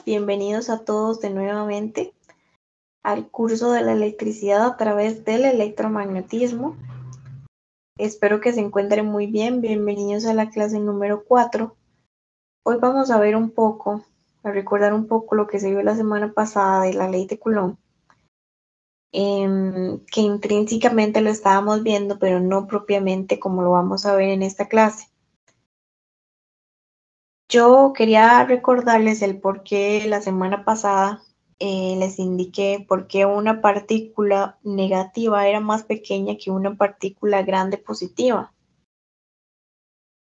días, bienvenidos a todos de nuevamente al curso de la electricidad a través del electromagnetismo. Espero que se encuentren muy bien, bienvenidos a la clase número 4. Hoy vamos a ver a recordar un poco lo que se vio la semana pasada de la ley de Coulomb, que intrínsecamente lo estábamos viendo, pero no propiamente como lo vamos a ver en esta clase. Yo quería recordarles el por qué la semana pasada les indiqué por qué una partícula negativa era más pequeña que una partícula grande positiva.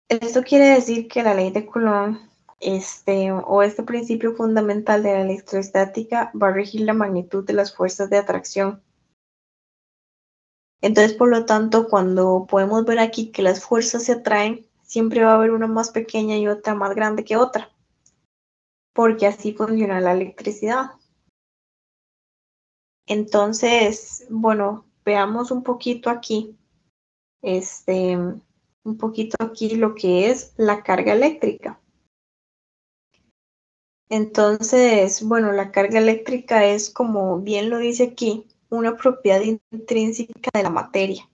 Esto quiere decir que la ley de Coulomb, este principio fundamental de la electrostática, va a regir la magnitud de las fuerzas de atracción. Entonces, por lo tanto, cuando podemos ver aquí que las fuerzas se atraen, siempre va a haber una más pequeña y otra más grande que otra, porque así funciona la electricidad. Entonces, bueno, veamos un poquito aquí, lo que es la carga eléctrica. Entonces, bueno, la carga eléctrica es, como bien lo dice aquí, una propiedad intrínseca de la materia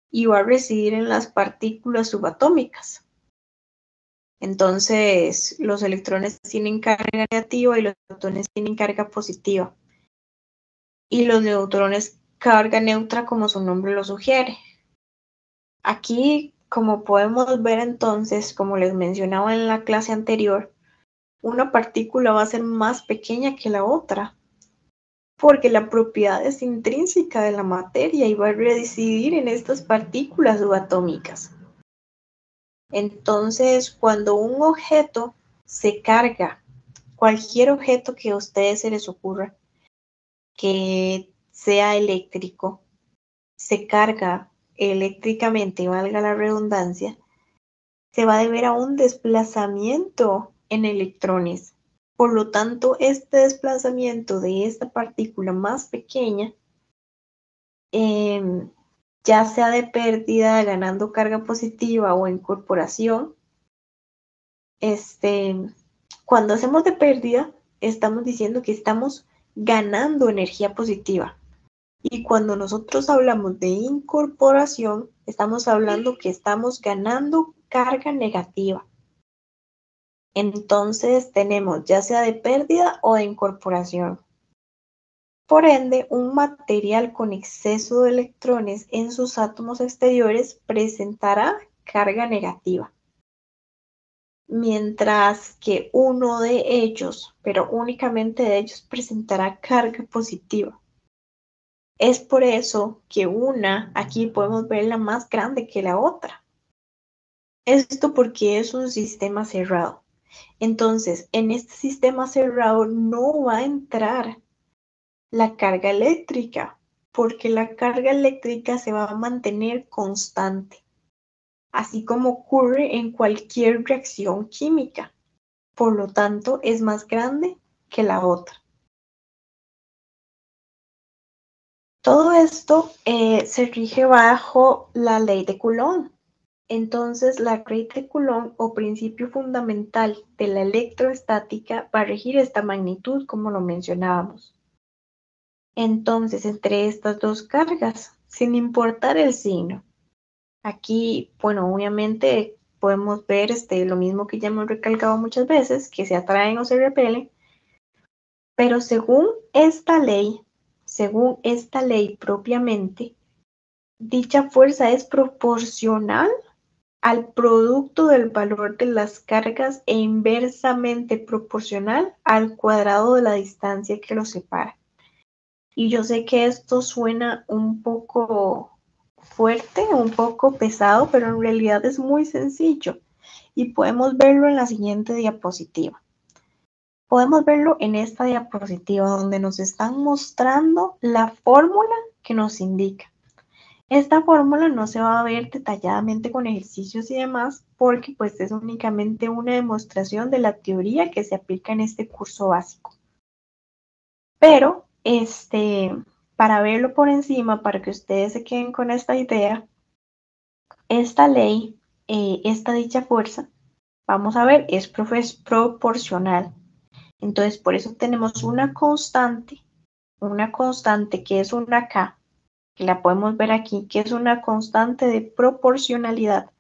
y va a residir en las partículas subatómicas. Entonces, los electrones tienen carga negativa y los protones tienen carga positiva. Y los neutrones carga neutra, como su nombre lo sugiere. Aquí, como podemos ver entonces, como les mencionaba en la clase anterior, una partícula va a ser más pequeña que la otra, porque la propiedad es intrínseca de la materia y va a residir en estas partículas subatómicas. Entonces, cuando un objeto se carga, cualquier objeto que a ustedes se les ocurra, que sea eléctrico, se carga eléctricamente, valga la redundancia, se va a deber a un desplazamiento en electrones. Por lo tanto, este desplazamiento de esta partícula más pequeña, ya sea de pérdida, ganando carga positiva o incorporación, cuando hacemos de pérdida, estamos diciendo que estamos ganando energía positiva. Y cuando nosotros hablamos de incorporación, estamos hablando que estamos ganando carga negativa. Entonces tenemos ya sea de pérdida o de incorporación. Por ende, un material con exceso de electrones en sus átomos exteriores presentará carga negativa. Mientras que uno de ellos, pero únicamente de ellos, presentará carga positiva. Es por eso que una, aquí podemos verla más grande que la otra. Esto porque es un sistema cerrado. Entonces, en este sistema cerrado no va a entrar la carga eléctrica, porque la carga eléctrica se va a mantener constante, así como ocurre en cualquier reacción química. Por lo tanto, es más grande que la otra. Todo esto se rige bajo la ley de Coulomb. Entonces, la ley de Coulomb, o principio fundamental de la electrostática, va a regir esta magnitud, como lo mencionábamos. Entonces, entre estas dos cargas, sin importar el signo. Aquí, bueno, obviamente podemos ver lo mismo que ya hemos recalcado muchas veces, que se atraen o se repelen, pero según esta ley propiamente, dicha fuerza es proporcional al producto del valor de las cargas e inversamente proporcional al cuadrado de la distancia que los separa. Y yo sé que esto suena un poco fuerte, un poco pesado, pero en realidad es muy sencillo y podemos verlo en la siguiente diapositiva. Podemos verlo en esta diapositiva donde nos están mostrando la fórmula que nos indica. Esta fórmula no se va a ver detalladamente con ejercicios y demás porque pues es únicamente una demostración de la teoría que se aplica en este curso básico. Pero para verlo por encima, para que ustedes se queden con esta idea, esta ley, esta dicha fuerza, vamos a ver, es proporcional. Entonces, por eso tenemos una constante que es una K, que la podemos ver aquí, que es una constante de proporcionalidad,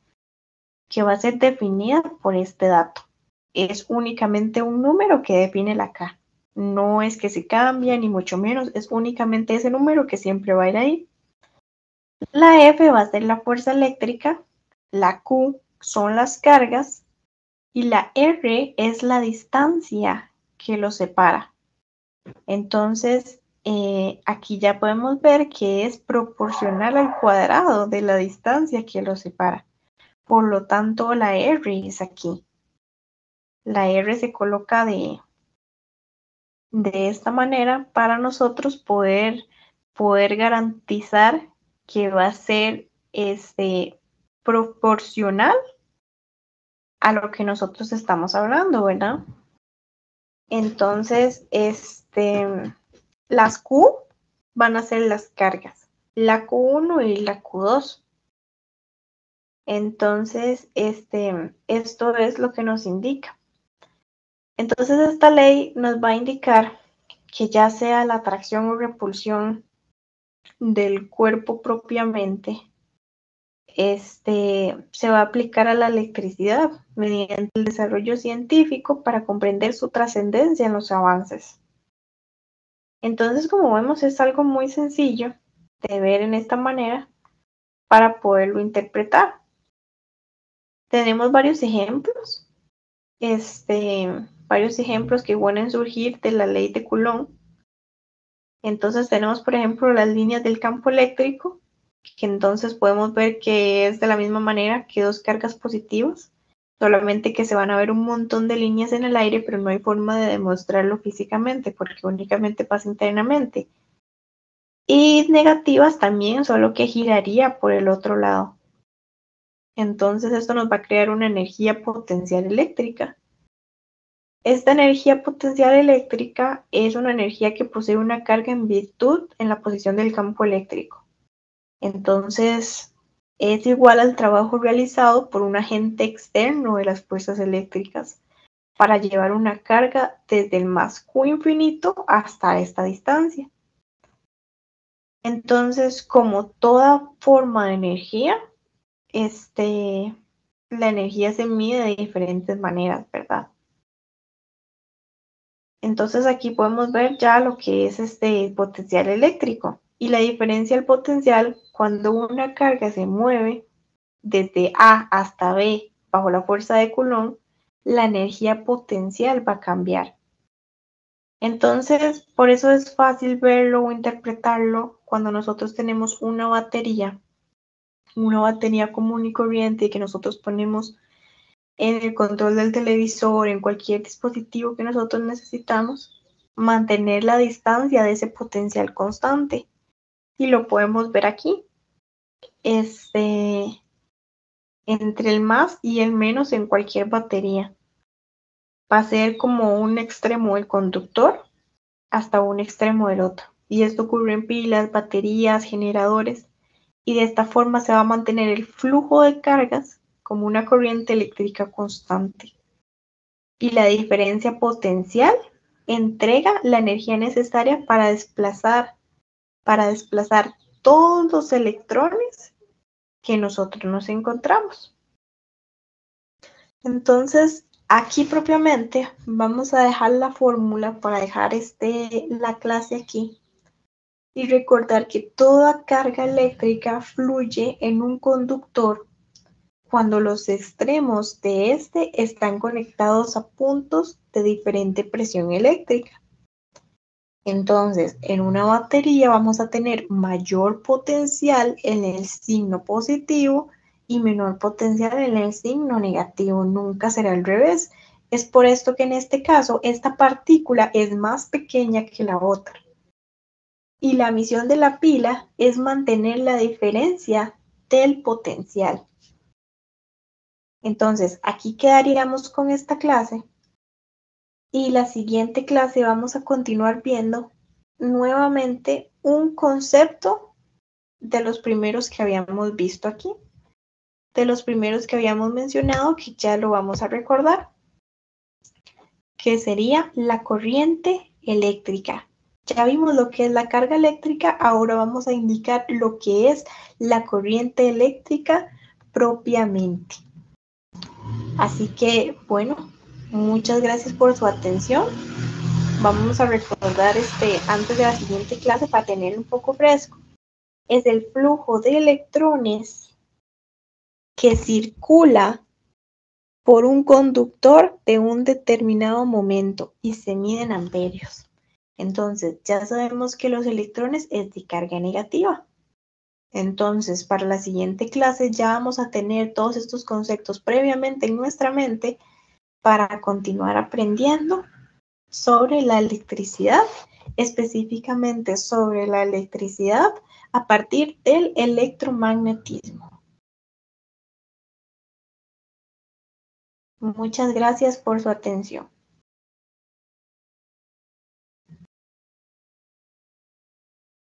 que va a ser definida por este dato. Es únicamente un número que define la K. No es que se cambie, ni mucho menos, es únicamente ese número que siempre va a ir ahí. La F va a ser la fuerza eléctrica, la Q son las cargas y la R es la distancia que los separa. Entonces, aquí ya podemos ver que es proporcional al cuadrado de la distancia que los separa. Por lo tanto, la R es aquí. La R se coloca de esta manera para nosotros poder garantizar que va a ser proporcional a lo que nosotros estamos hablando, ¿verdad? Entonces, las Q van a ser las cargas, la Q1 y la Q2. Entonces, esto es lo que nos indica. Entonces, esta ley nos va a indicar que ya sea la atracción o repulsión del cuerpo propiamente, se va a aplicar a la electricidad mediante el desarrollo científico para comprender su trascendencia en los avances. Entonces, como vemos, es algo muy sencillo de ver en esta manera para poderlo interpretar. Tenemos varios ejemplos, que pueden surgir de la ley de Coulomb. Entonces tenemos, por ejemplo, las líneas del campo eléctrico, que entonces podemos ver que es de la misma manera que dos cargas positivas, solamente que se van a ver un montón de líneas en el aire, pero no hay forma de demostrarlo físicamente, porque únicamente pasa internamente. Y negativas también, solo que giraría por el otro lado. Entonces esto nos va a crear una energía potencial eléctrica. Esta energía potencial eléctrica es una energía que posee una carga en virtud en la posición del campo eléctrico. Entonces, es igual al trabajo realizado por un agente externo de las fuerzas eléctricas para llevar una carga desde el más Q infinito hasta esta distancia. Entonces, como toda forma de energía, la energía se mide de diferentes maneras, ¿verdad? Entonces aquí podemos ver ya lo que es potencial eléctrico y la diferencia del potencial cuando una carga se mueve desde A hasta B bajo la fuerza de Coulomb, la energía potencial va a cambiar. Entonces, por eso es fácil verlo o interpretarlo cuando nosotros tenemos una batería común y corriente que nosotros ponemos en el control del televisor, en cualquier dispositivo que nosotros necesitamos, mantener la distancia de ese potencial constante. Y lo podemos ver aquí. Entre el más y el menos en cualquier batería. Va a ser como un extremo del conductor hasta un extremo del otro. Y esto ocurre en pilas, baterías, generadores. Y de esta forma se va a mantener el flujo de cargas como una corriente eléctrica constante. Y la diferencia potencial entrega la energía necesaria para desplazar todos los electrones que nosotros nos encontramos. Entonces, aquí propiamente vamos a dejar la fórmula para dejar la clase aquí y recordar que toda carga eléctrica fluye en un conductor cuando los extremos de están conectados a puntos de diferente presión eléctrica. Entonces, en una batería vamos a tener mayor potencial en el signo positivo y menor potencial en el signo negativo. Nunca será al revés. Es por esto que en este caso, esta partícula es más pequeña que la otra. Y la misión de la pila es mantener la diferencia del potencial. Entonces, aquí quedaríamos con esta clase. Y la siguiente clase vamos a continuar viendo nuevamente un concepto de los primeros que habíamos visto aquí, de los primeros que habíamos mencionado, que ya lo vamos a recordar, que sería la corriente eléctrica. Ya vimos lo que es la carga eléctrica, ahora vamos a indicar lo que es la corriente eléctrica propiamente. Así que, bueno, muchas gracias por su atención. Vamos a recordar antes de la siguiente clase para tener un poco fresco. Es el flujo de electrones que circula por un conductor de un determinado momento y se mide en amperios. Entonces, ya sabemos que los electrones es de carga negativa. Entonces, para la siguiente clase ya vamos a tener todos estos conceptos previamente en nuestra mente para continuar aprendiendo sobre la electricidad, específicamente sobre la electricidad a partir del electromagnetismo. Muchas gracias por su atención.